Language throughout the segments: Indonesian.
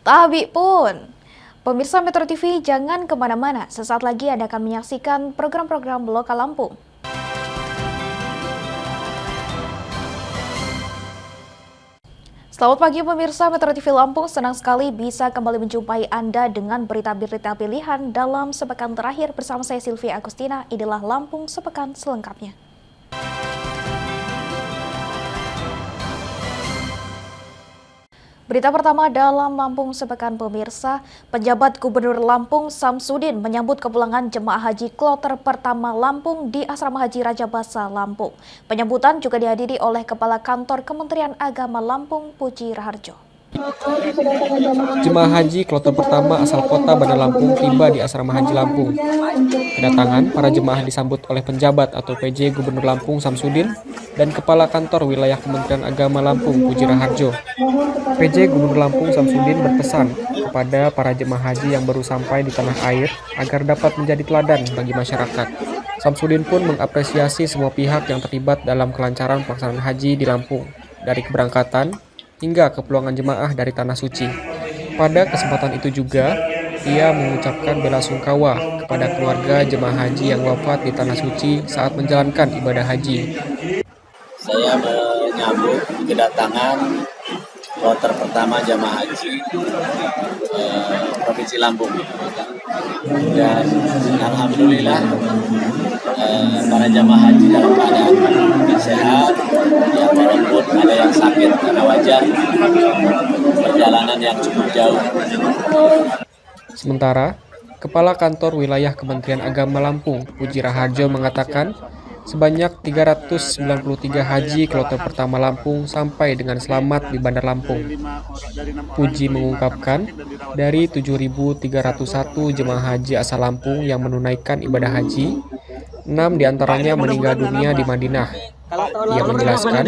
Tabi pun. Pemirsa Metro TV jangan kemana-mana, sesaat lagi Anda akan menyaksikan program-program lokal Lampung. Selamat pagi pemirsa Metro TV Lampung, senang sekali bisa kembali menjumpai Anda dengan berita-berita pilihan dalam sepekan terakhir bersama saya Sylvia Agustina. Inilah Lampung sepekan selengkapnya. Berita pertama dalam Lampung sepekan pemirsa, penjabat Gubernur Lampung Samsudin menyambut kepulangan jemaah haji kloter pertama Lampung di Asrama Haji Raja Basa Lampung. Penyambutan juga dihadiri oleh Kepala Kantor Kementerian Agama Lampung Puji Raharjo. Jemaah haji kloter pertama asal kota Bandar Lampung tiba di Asrama Haji Lampung. Kedatangan para jemaah disambut oleh penjabat atau PJ Gubernur Lampung Samsudin dan Kepala Kantor Wilayah Kementerian Agama Lampung Puji Raharjo. PJ Gubernur Lampung Samsudin berpesan kepada para jemaah haji yang baru sampai di tanah air agar dapat menjadi teladan bagi masyarakat. Samsudin pun mengapresiasi semua pihak yang terlibat dalam kelancaran pelaksanaan haji di Lampung, dari keberangkatan hingga kepulangan jemaah dari Tanah Suci. Pada kesempatan itu juga, ia mengucapkan bela sungkawa kepada keluarga jemaah haji yang wafat di Tanah Suci saat menjalankan ibadah haji. Saya menyambut kedatangan kloter pertama jemaah haji Provinsi Lampung, dan alhamdulillah para jemaah haji dalam keadaan sehat, ya walaupun ada yang sakit karena wajar perjalanan yang cukup jauh. Sementara, Kepala Kantor Wilayah Kementerian Agama Lampung Puji Raharjo mengatakan sebanyak 393 haji kloter pertama Lampung sampai dengan selamat di Bandar Lampung. Puji mengungkapkan dari 7.301 jemaah haji asal Lampung yang menunaikan ibadah haji, 6 diantaranya meninggal dunia di Madinah. Ia menjelaskan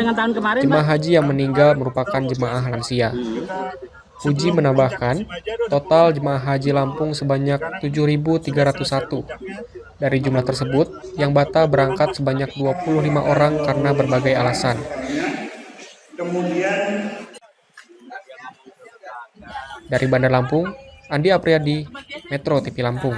jemaah haji yang meninggal merupakan jemaah lansia. Puji menambahkan, total jemaah haji Lampung sebanyak 7.301. Dari jumlah tersebut, yang batal berangkat sebanyak 25 orang karena berbagai alasan. Dari Bandar Lampung, Andi Apriyadi, Metro TV Lampung.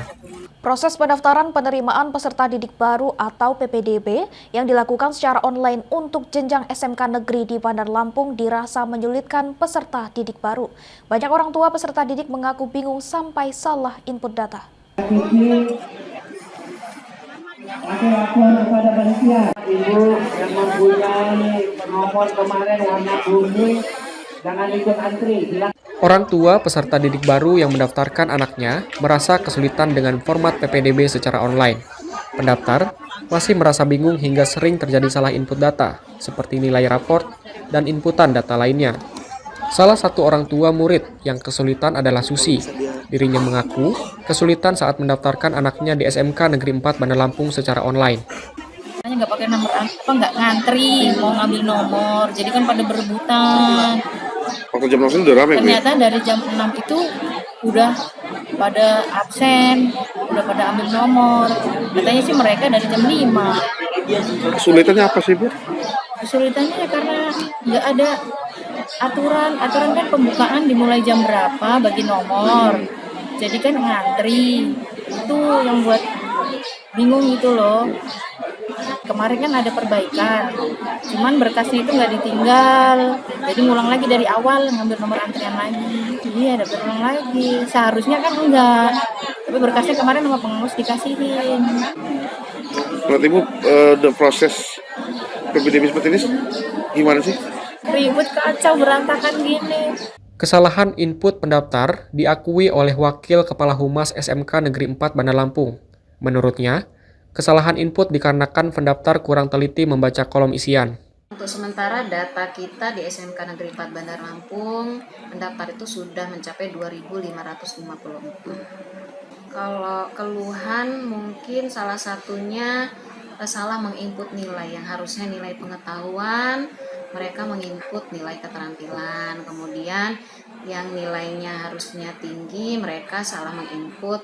Proses pendaftaran penerimaan peserta didik baru atau PPDB yang dilakukan secara online untuk jenjang SMK Negeri di Bandar Lampung dirasa menyulitkan peserta didik baru. Banyak orang tua peserta didik mengaku bingung sampai salah input data. Kepada manusia, ibu yang mempunyai nomor kemarin warna kuning, jangan ikut antri. Orang tua peserta didik baru yang mendaftarkan anaknya merasa kesulitan dengan format PPDB secara online. Pendaftar masih merasa bingung hingga sering terjadi salah input data, seperti nilai raport dan inputan data lainnya. Salah satu orang tua murid yang kesulitan adalah Susi. Dirinya mengaku kesulitan saat mendaftarkan anaknya di SMK Negeri 4 Bandar Lampung secara online. Nggak pakai nomor nggak ngantri mau ngambil nomor, jadi kan pada berebutan. Waktu jam 6 udah rame, ternyata dari jam 6 itu udah pada absen, udah pada ambil nomor. Katanya sih mereka dari jam 5. Kesulitannya apa sih, Bu? Kesulitannya ya karena nggak ada aturan kan pembukaan dimulai jam berapa bagi nomor. Jadi kan ngantri. Itu yang buat bingung gitu loh. Kemarin kan ada perbaikan, cuman berkasnya itu nggak ditinggal, jadi ngulang lagi dari awal ngambil nomor antrian lagi. Iya, ada berulang lagi. Seharusnya kan enggak, tapi berkasnya kemarin sama pengurus dikasihin. Berarti Ibu, proses PPDB seperti ini gimana sih? Ribut, kacau, berantakan gini. Kesalahan input pendaftar diakui oleh Wakil Kepala Humas SMK Negeri 4 Bandar Lampung. Menurutnya, kesalahan input dikarenakan pendaftar kurang teliti membaca kolom isian. Untuk sementara data kita di SMK Negeri 4 Bandar Lampung, pendaftar itu sudah mencapai 2.554. Kalau keluhan mungkin salah satunya salah menginput nilai, yang harusnya nilai pengetahuan, mereka menginput nilai keterampilan. Kemudian yang nilainya harusnya tinggi, mereka salah menginput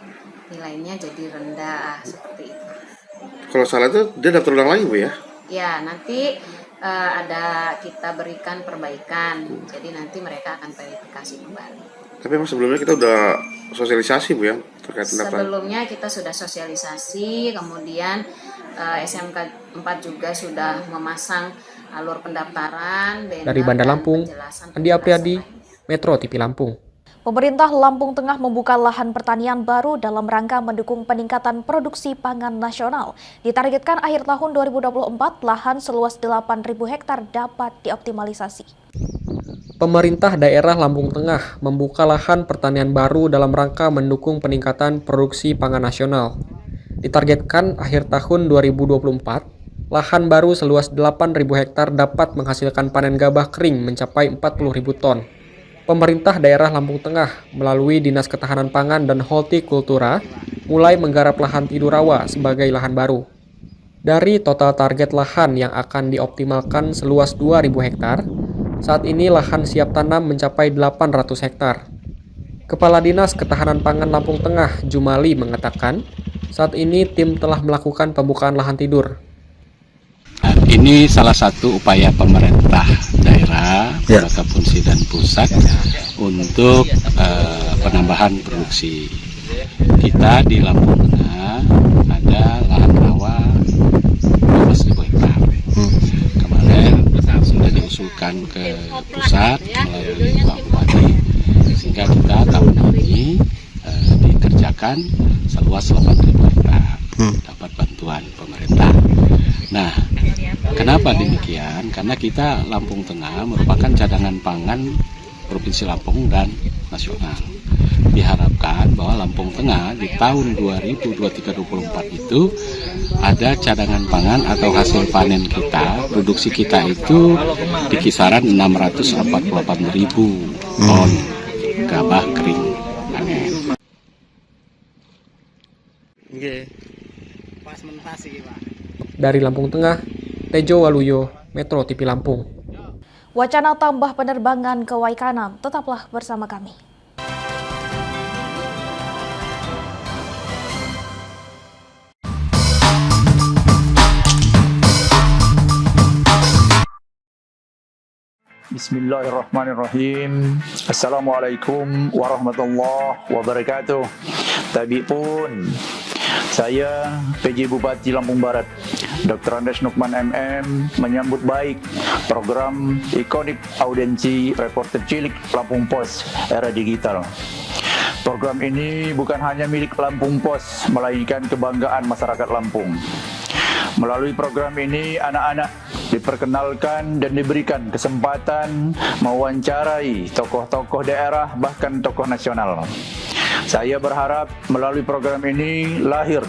nilainya jadi rendah, seperti itu. Kalau salah itu dia daftar ulang lagi, Bu ya? Ya, nanti ada kita berikan perbaikan. Jadi nanti mereka akan verifikasi kembali. Tapi emang sebelumnya kita udah sosialisasi Bu ya terkait pendaftaran. Sebelumnya kita sudah sosialisasi, kemudian SMK 4 juga sudah memasang alur pendaftaran. Dari Bandar Lampung, Andi Apriadi, Metro TV Lampung. Pemerintah Lampung Tengah membuka lahan pertanian baru dalam rangka mendukung peningkatan produksi pangan nasional. Ditargetkan akhir tahun 2024, lahan seluas 8.000 hektar dapat dioptimalisasi. Pemerintah daerah Lampung Tengah membuka lahan pertanian baru dalam rangka mendukung peningkatan produksi pangan nasional. Ditargetkan akhir tahun 2024, lahan baru seluas 8.000 hektar dapat menghasilkan panen gabah kering mencapai 40.000 ton. Pemerintah daerah Lampung Tengah melalui Dinas Ketahanan Pangan dan Hortikultura mulai menggarap lahan tidur rawa sebagai lahan baru. Dari total target lahan yang akan dioptimalkan seluas 2.000 hektar, saat ini lahan siap tanam mencapai 800 hektar. Kepala Dinas Ketahanan Pangan Lampung Tengah, Jumali, mengatakan, saat ini tim telah melakukan pembukaan lahan tidur. Ini salah satu upaya pemerintah daerah, pemerintah provinsi dan pusat untuk penambahan produksi. Kita di Lampung Tengah ada lahan rawa 12.000 hektar. Kemarin sudah diusulkan ke pusat melalui Pak Bupati, sehingga kita tahun ini dikerjakan seluas 8.000 hektar, dapat bantuan pemerintah. Nah, kenapa demikian? Karena kita Lampung Tengah merupakan cadangan pangan Provinsi Lampung dan nasional. Diharapkan bahwa Lampung Tengah di tahun 2023-2024 itu ada cadangan pangan atau hasil panen kita, produksi kita itu di kisaran 648.000 ton gabah kering panen. Dari Lampung Tengah, Tejo Waluyo, Metro TV Lampung. Wacana tambah penerbangan ke Waikanan, tetaplah bersama kami. Bismillahirrahmanirrahim. Assalamualaikum warahmatullahi wabarakatuh. Tabi pun saya PJ Bupati Lampung Barat Dr. Andes Nukman MM menyambut baik program ikonik audiensi reporter cilik Lampung Pos era digital. Program ini bukan hanya milik Lampung Pos, melainkan kebanggaan masyarakat Lampung. Melalui program ini, anak-anak diperkenalkan dan diberikan kesempatan mewawancarai tokoh-tokoh daerah, bahkan tokoh nasional. Saya berharap melalui program ini lahir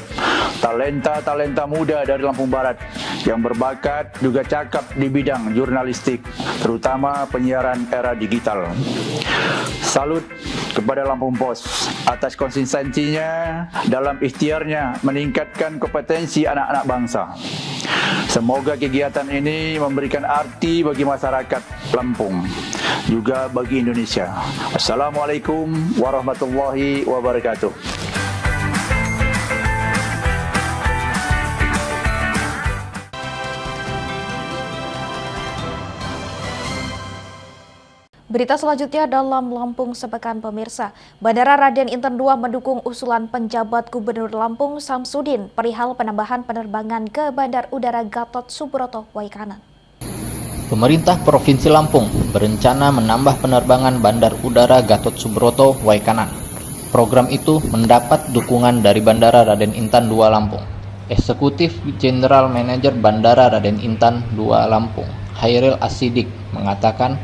talenta-talenta muda dari Lampung Barat yang berbakat juga cakap di bidang jurnalistik, terutama penyiaran era digital. Salut kepada Lampung Pos atas konsistensinya dalam ikhtiarnya meningkatkan kompetensi anak-anak bangsa. Semoga kegiatan ini memberikan arti bagi masyarakat Lampung, juga bagi Indonesia. Assalamualaikum warahmatullahi wabarakatuh. Berita selanjutnya dalam Lampung sepekan pemirsa. Bandara Raden Inten II mendukung usulan penjabat Gubernur Lampung Samsudin perihal penambahan penerbangan ke Bandar Udara Gatot Subroto Waikanan. Pemerintah Provinsi Lampung berencana menambah penerbangan Bandar Udara Gatot Subroto Waikanan. Program itu mendapat dukungan dari Bandara Raden Intan II Lampung. Eksekutif General Manager Bandara Raden Intan II Lampung, Hairil Asidik, mengatakan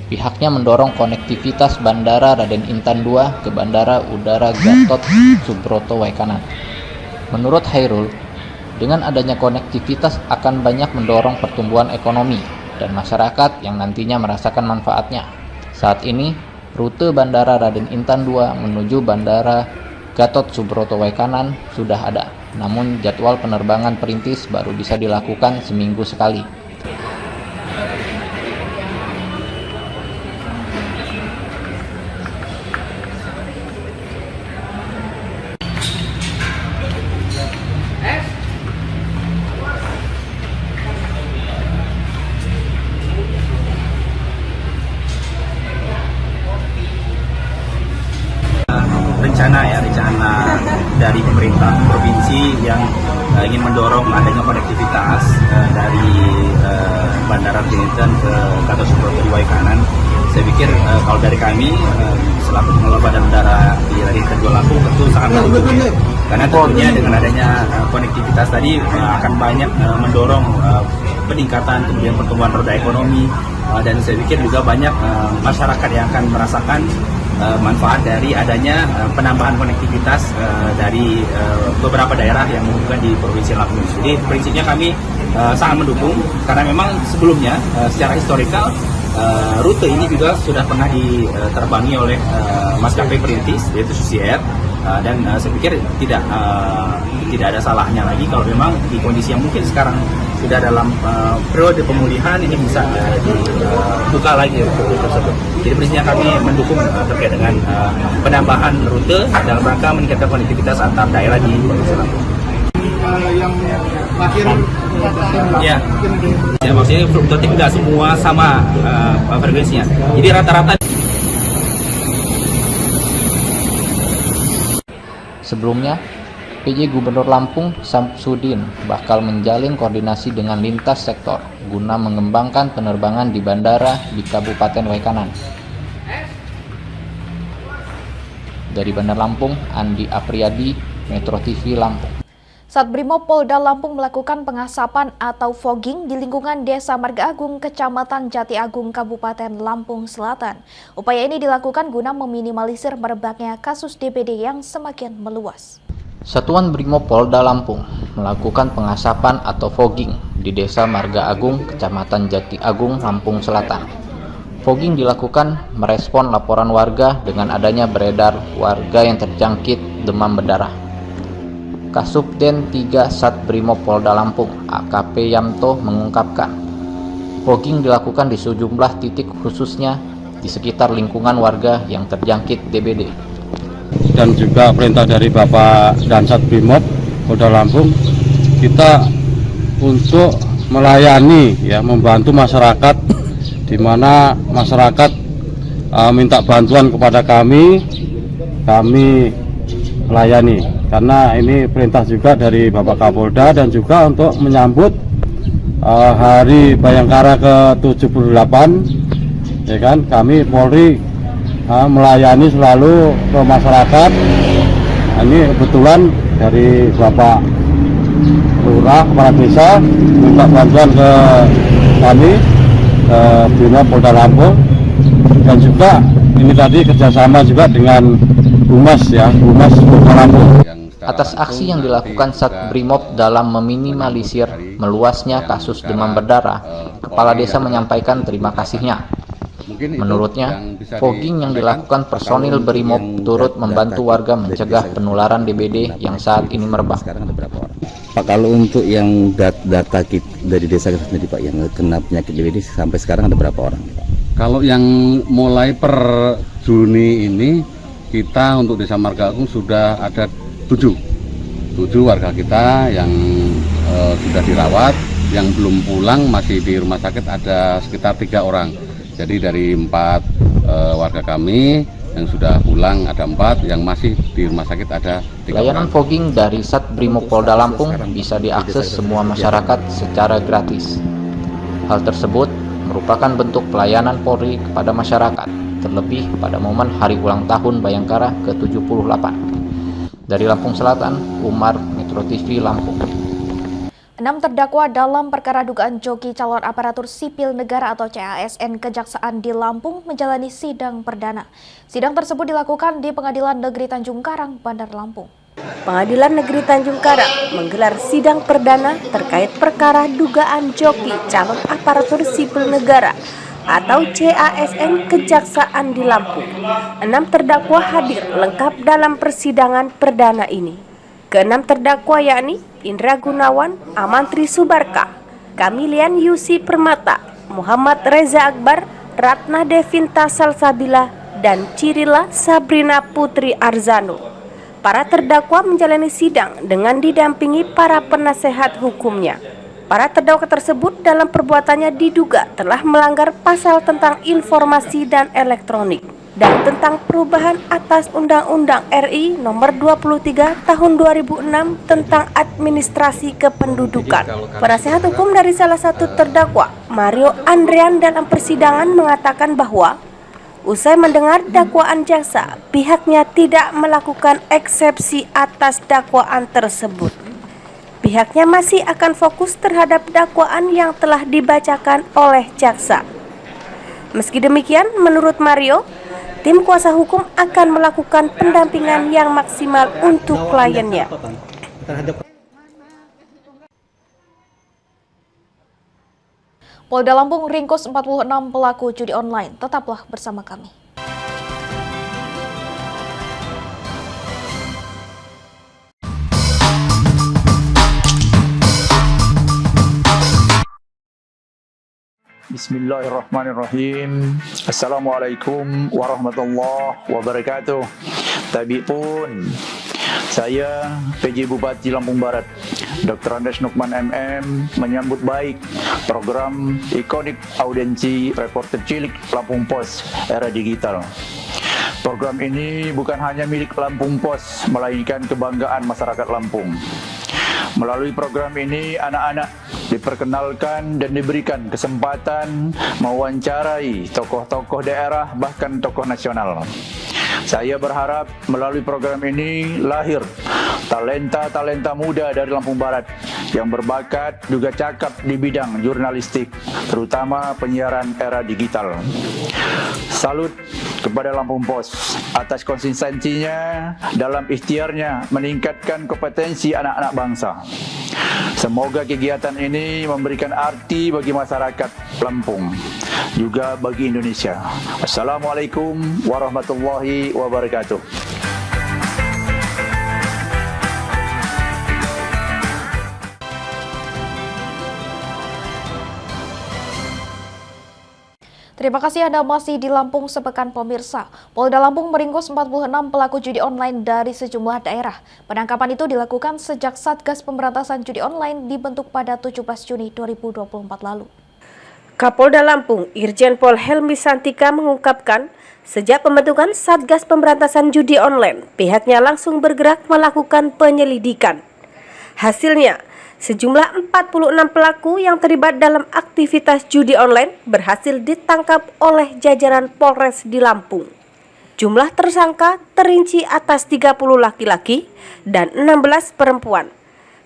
pihaknya mendorong konektivitas Bandara Raden Intan II ke Bandara Udara Gatot Subroto Waikanan. Menurut Hairul, dengan adanya konektivitas akan banyak mendorong pertumbuhan ekonomi dan masyarakat yang nantinya merasakan manfaatnya. Saat ini, rute Bandara Raden Intan II menuju Bandara Gatot Subroto Waikanan sudah ada, namun jadwal penerbangan perintis baru bisa dilakukan seminggu sekali. provinsi yang ingin mendorong adanya konektivitas dari Bandara Tiniten ke Gatot Subroto di Waikanan. Saya pikir kalau dari kami selaku pengelola Bandar Udara di Raden Dua Lampung tentu sangat mendukung, karena tentunya dengan adanya konektivitas tadi akan banyak mendorong peningkatan kemudian pertumbuhan roda ekonomi, dan saya pikir juga banyak masyarakat yang akan merasakan manfaat dari adanya penambahan konektivitas dari beberapa daerah yang menghubungkan di Provinsi Lampung. Jadi prinsipnya kami sangat mendukung, karena memang sebelumnya secara historikal rute ini juga sudah pernah diterbangi oleh maskapai perintis yaitu Susi Air, dan saya pikir tidak ada salahnya lagi kalau memang di kondisi yang mungkin sekarang sudah dalam periode pemulihan ini bisa dibuka lagi rute tersebut. Jadi prinsipnya kami mendukung terkait dengan penambahan rute dalam rangka meningkatkan konektivitas antar daerah di Provinsi Lampung. Yang terakhir ya maksudnya fluktuatif, tidak semua sama frekuensinya, jadi rata-rata. Sebelumnya, PJ Gubernur Lampung Samsudin bakal menjalin koordinasi dengan lintas sektor guna mengembangkan penerbangan di bandara di Kabupaten Waikanan. Dari Bandar Lampung, Andi Apriyadi, Metro TV Lampung. Saat Brimopolda Lampung melakukan pengasapan atau fogging di lingkungan Desa Marga Agung, Kecamatan Jati Agung, Kabupaten Lampung Selatan. Upaya ini dilakukan guna meminimalisir merebaknya kasus DBD yang semakin meluas. Satuan Brimopolda Lampung melakukan pengasapan atau fogging di Desa Marga Agung, Kecamatan Jati Agung, Lampung Selatan. Fogging dilakukan merespon laporan warga dengan adanya beredar warga yang terjangkit demam berdarah. Kasubden 3 Sat Brimopolda Lampung AKP Yamto mengungkapkan, fogging dilakukan di sejumlah titik khususnya di sekitar lingkungan warga yang terjangkit DBD. Dan juga perintah dari Bapak Dansat Brimob Polda Lampung, kita untuk melayani ya, membantu masyarakat, di mana masyarakat minta bantuan kepada kami melayani. Karena ini perintah juga dari Bapak Kapolda dan juga untuk menyambut Hari Bayangkara ke-78, ya kan, kami Polri melayani selalu ke masyarakat. Ini kebetulan dari Bapak Lurah, Kepala Desa minta bantuan ke kami, Brimob Polda Lampung, dan juga ini tadi kerjasama juga dengan Humas Polda Lampung. Atas aksi yang dilakukan Sat Brimob dalam meminimalisir meluasnya kasus demam berdarah, Kepala Desa menyampaikan terima kasihnya. Menurutnya, fogging yang dilakukan personil Brimob turut membantu warga mencegah penularan DBD yang saat ini merebak. Pak, kalau untuk yang data dari desa kita sendiri Pak, yang kena penyakit DBD sampai sekarang ada berapa orang Pak? Kalau yang mulai per Juni ini, kita untuk Desa Marga Agung sudah ada 7 warga kita yang sudah dirawat, yang belum pulang masih di rumah sakit ada sekitar 3 orang. Jadi dari 4 warga kami yang sudah pulang ada 4, yang masih di rumah sakit ada 3 orang. Layanan fogging dari Sat Brimopolda Lampung bisa diakses semua masyarakat secara gratis. Hal tersebut merupakan bentuk pelayanan Polri kepada masyarakat, terlebih pada momen hari ulang tahun Bayangkara ke-78. Dari Lampung Selatan, Umar, Metro TV Lampung. 6 terdakwa dalam perkara dugaan joki calon aparatur sipil negara atau CASN Kejaksaan di Lampung menjalani sidang perdana. Sidang tersebut dilakukan di Pengadilan Negeri Tanjung Karang, Bandar Lampung. Pengadilan Negeri Tanjung Karang menggelar sidang perdana terkait perkara dugaan joki calon aparatur sipil negara atau CASN Kejaksaan di Lampung. 6 terdakwa hadir lengkap dalam persidangan perdana ini. Ke-6 terdakwa yakni Indra Gunawan, Amantri Subarka, Kamilian Yusi Permata, Muhammad Reza Akbar, Ratna Devinta Salsabila, dan Cirila Sabrina Putri Arzano. Para terdakwa menjalani sidang dengan didampingi para penasehat hukumnya. Para terdakwa tersebut dalam perbuatannya diduga telah melanggar pasal tentang informasi dan elektronik. dan tentang perubahan atas Undang-Undang RI Nomor 23 Tahun 2006 tentang Administrasi Kependudukan. Penasehat hukum dari salah satu terdakwa, Mario Andrian, dalam persidangan mengatakan bahwa usai mendengar dakwaan jaksa, pihaknya tidak melakukan eksepsi atas dakwaan tersebut. Pihaknya masih akan fokus terhadap dakwaan yang telah dibacakan oleh jaksa. Meski demikian, menurut Mario, tim kuasa hukum akan melakukan pendampingan yang maksimal untuk kliennya. Polda Lampung ringkus 46 pelaku judi online. Tetaplah bersama kami. Bismillahirrahmanirrahim. Assalamualaikum warahmatullahi wabarakatuh. Tabi pun, saya PJ Bupati Lampung Barat, Dr. Andes Nukman MM, menyambut baik program ikonik audiensi reporter cilik Lampung Pos era digital. Program ini bukan hanya milik Lampung Pos, melainkan kebanggaan masyarakat Lampung. Melalui program ini, anak-anak diperkenalkan dan diberikan kesempatan mewawancarai tokoh-tokoh daerah, bahkan tokoh nasional. Saya berharap melalui program ini lahir talenta-talenta muda dari Lampung Barat yang berbakat juga cakap di bidang jurnalistik, terutama penyiaran era digital. Salut kepada Lampung Pos atas konsistensinya dalam ikhtiarnya meningkatkan kompetensi anak-anak bangsa. Semoga kegiatan ini memberikan arti bagi masyarakat Lampung, juga bagi Indonesia. Assalamualaikum warahmatullahi wabarakatuh. Terima kasih Anda masih di Lampung Sepekan pemirsa. Polda Lampung meringkus 46 pelaku judi online dari sejumlah daerah. Penangkapan itu dilakukan sejak Satgas Pemberantasan Judi Online dibentuk pada 17 Juni 2024 lalu. Kapolda Lampung, Irjen Pol Helmi Santika mengungkapkan, sejak pembentukan Satgas Pemberantasan Judi Online, pihaknya langsung bergerak melakukan penyelidikan. Hasilnya, sejumlah 46 pelaku yang terlibat dalam aktivitas judi online berhasil ditangkap oleh jajaran Polres di Lampung. Jumlah tersangka terinci atas 30 laki-laki dan 16 perempuan.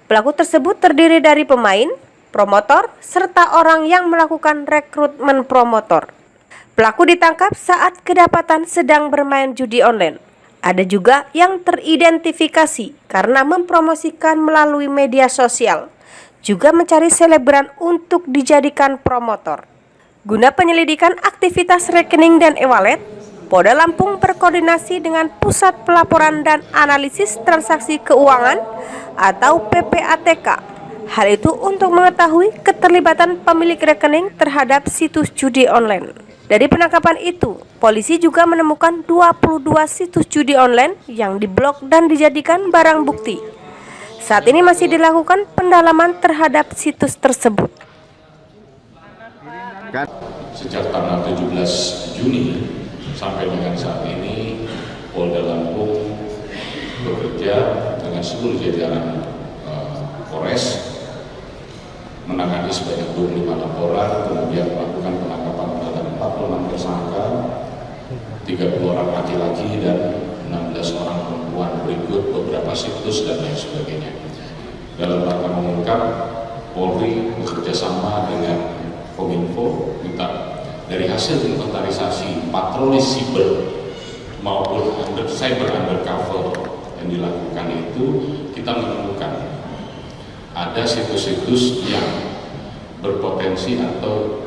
Pelaku tersebut terdiri dari pemain, promotor, serta orang yang melakukan rekrutmen promotor. Pelaku ditangkap saat kedapatan sedang bermain judi online. Ada juga yang teridentifikasi karena mempromosikan melalui media sosial, juga mencari selebgram untuk dijadikan promotor. Guna penyelidikan aktivitas rekening dan e-wallet, Polda Lampung berkoordinasi dengan Pusat Pelaporan dan Analisis Transaksi Keuangan atau PPATK. Hal itu untuk mengetahui keterlibatan pemilik rekening terhadap situs judi online. Dari penangkapan itu, polisi juga menemukan 22 situs judi online yang diblok dan dijadikan barang bukti. Saat ini masih dilakukan pendalaman terhadap situs tersebut. Sejak tanggal 17 Juni sampai dengan saat ini, Polda Lampung bekerja dengan seluruh jajaran Polres menangani sebanyak 25 laporan, kemudian melakukan penangkapan terhadap 46 tersangka, 30 orang laki-laki dan 16 orang perempuan, berikut beberapa situs dan lain sebagainya. Dalam rangka mengungkap, Polri bekerjasama dengan Kominfo minta dari hasil inventarisasi patroli siber maupun cyber undercover yang dilakukan itu, kita menemukan ada situs-situs yang berpotensi atau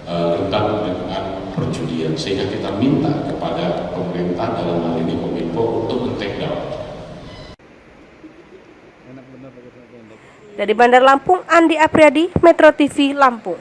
rentan dengan perjudian, sehingga kita minta kepada pemerintah dalam hal ini Kominfo untuk men-take down. Dari Bandar Lampung, Andi Apriadi, Metro TV Lampung.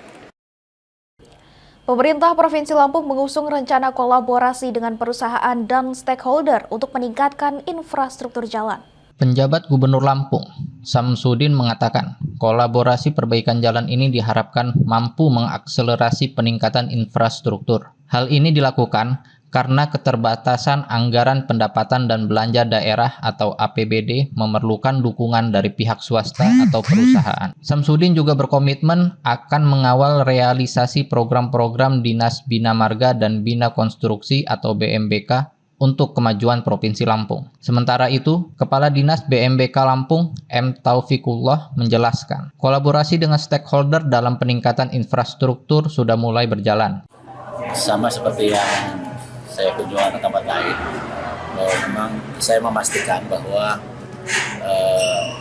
Pemerintah Provinsi Lampung mengusung rencana kolaborasi dengan perusahaan dan stakeholder untuk meningkatkan infrastruktur jalan. Penjabat Gubernur Lampung, Samsudin, mengatakan kolaborasi perbaikan jalan ini diharapkan mampu mengakselerasi peningkatan infrastruktur. Hal ini dilakukan karena keterbatasan anggaran pendapatan dan belanja daerah atau APBD memerlukan dukungan dari pihak swasta atau perusahaan. Samsudin juga berkomitmen akan mengawal realisasi program-program Dinas Bina Marga dan Bina Konstruksi atau BMBK untuk kemajuan Provinsi Lampung. Sementara itu, Kepala Dinas BMBK Lampung, M. Taufikullah, menjelaskan, kolaborasi dengan stakeholder dalam peningkatan infrastruktur sudah mulai berjalan. Sama seperti yang saya kunjungan ke tempat lain, bahwa memang saya memastikan bahwa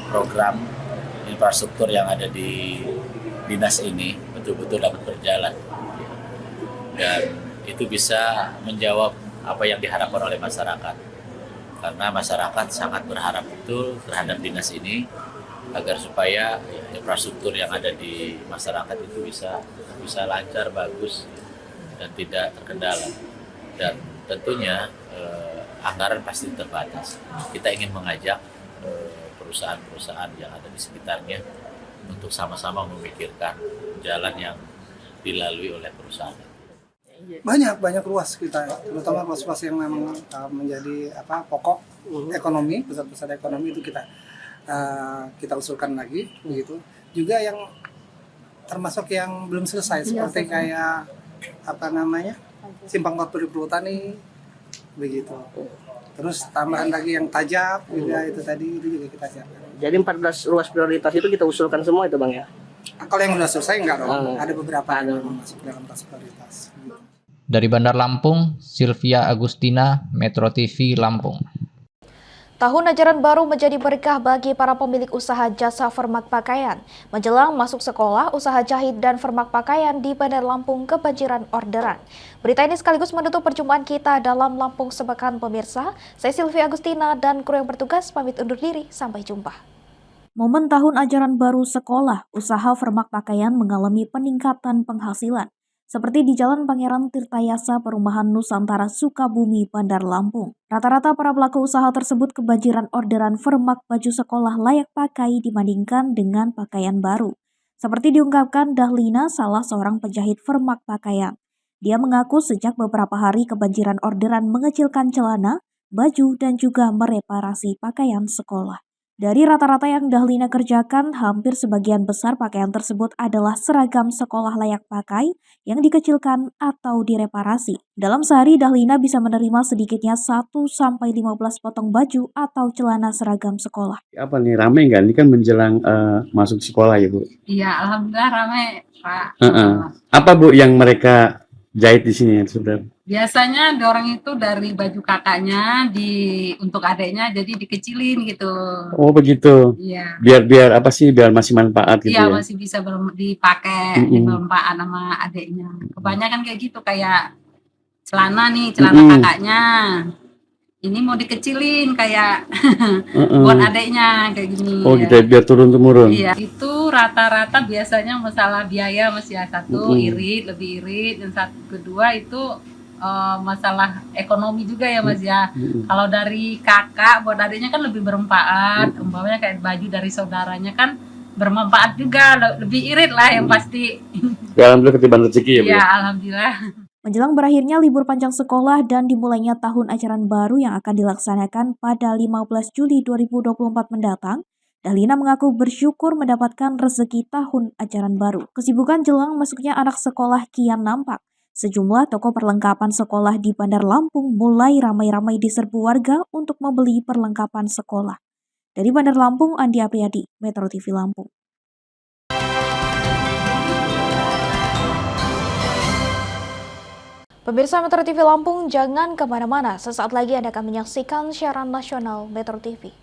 program infrastruktur yang ada di dinas ini betul-betul dapat berjalan dan itu bisa menjawab apa yang diharapkan oleh masyarakat, karena masyarakat sangat berharap betul terhadap dinas ini agar supaya infrastruktur yang ada di masyarakat itu bisa lancar, bagus dan tidak terkendala. Dan tentunya anggaran pasti terbatas. Kita ingin mengajak perusahaan-perusahaan yang ada di sekitarnya untuk sama-sama memikirkan jalan yang dilalui oleh perusahaan. Banyak ruas kita, terutama ruas-ruas yang memang menjadi pokok ekonomi, pusat-pusat ekonomi itu kita usulkan lagi, begitu. Juga yang termasuk yang belum selesai seperti kayak Simpang Korpori Perhutani, begitu. Terus tambahan lagi yang Tajab juga itu juga kita siapkan. Jadi 14 ruas prioritas itu kita usulkan semua itu Bang ya? Kalau yang sudah selesai enggak dong, ada beberapa yang masuk dalam ruas prioritas. Dari Bandar Lampung, Sylvia Agustina, Metro TV Lampung. Tahun ajaran baru menjadi berkah bagi para pemilik usaha jasa permak pakaian. Menjelang masuk sekolah, usaha jahit dan permak pakaian di Bandar Lampung kebanjiran orderan. Berita ini sekaligus menutup perjumpaan kita dalam Lampung Sepekan pemirsa. Saya Sylvia Agustina dan kru yang bertugas pamit undur diri. Sampai jumpa. Momen tahun ajaran baru sekolah, usaha permak pakaian mengalami peningkatan penghasilan. Seperti di Jalan Pangeran Tirtayasa, Perumahan Nusantara, Sukabumi, Bandar Lampung. Rata-rata para pelaku usaha tersebut kebanjiran orderan permak baju sekolah layak pakai dibandingkan dengan pakaian baru. Seperti diungkapkan Dahlina, salah seorang penjahit permak pakaian. Dia mengaku sejak beberapa hari kebanjiran orderan mengecilkan celana, baju, dan juga mereparasi pakaian sekolah. Dari rata-rata yang Dahlina kerjakan, hampir sebagian besar pakaian tersebut adalah seragam sekolah layak pakai yang dikecilkan atau direparasi. Dalam sehari, Dahlina bisa menerima sedikitnya 1-15 potong baju atau celana seragam sekolah. Apa nih, ramai nggak? Ini kan menjelang masuk sekolah ya Bu? Iya, alhamdulillah ramai Pak. Apa Bu yang mereka jahit di sini sudah? Biasanya dorong itu dari baju kakaknya untuk adeknya jadi dikecilin gitu. Oh begitu. Iya. Biar apa sih? Biar masih manfaat gitu iya, ya? masih bisa dipakai, bermanfaat sama adeknya. Kebanyakan kayak gitu, kayak celana kakaknya. Ini mau dikecilin kayak buat adeknya kayak gini. Oh gitu ya, biar turun-temurun. Iya, itu rata-rata biasanya masalah biaya Mas ya. Satu lebih irit, dan kedua itu masalah ekonomi juga ya Mas ya. Kalau dari kakak buat adiknya kan lebih bermanfaat, umpamanya kayak baju dari saudaranya kan bermanfaat juga, lebih irit lah yang pasti. Ya, alhamdulillah ketiban rezeki ya Bu. Ya, alhamdulillah. Menjelang berakhirnya libur panjang sekolah dan dimulainya tahun ajaran baru yang akan dilaksanakan pada 15 Juli 2024 mendatang, Dahlina mengaku bersyukur mendapatkan rezeki tahun ajaran baru. Kesibukan jelang masuknya anak sekolah kian nampak. Sejumlah toko perlengkapan sekolah di Bandar Lampung mulai ramai-ramai diserbu warga untuk membeli perlengkapan sekolah. Dari Bandar Lampung, Andi Apriyadi, Metro TV Lampung. Pemirsa Metro TV Lampung, jangan kemana-mana. Sesaat lagi Anda akan menyaksikan siaran nasional Metro TV.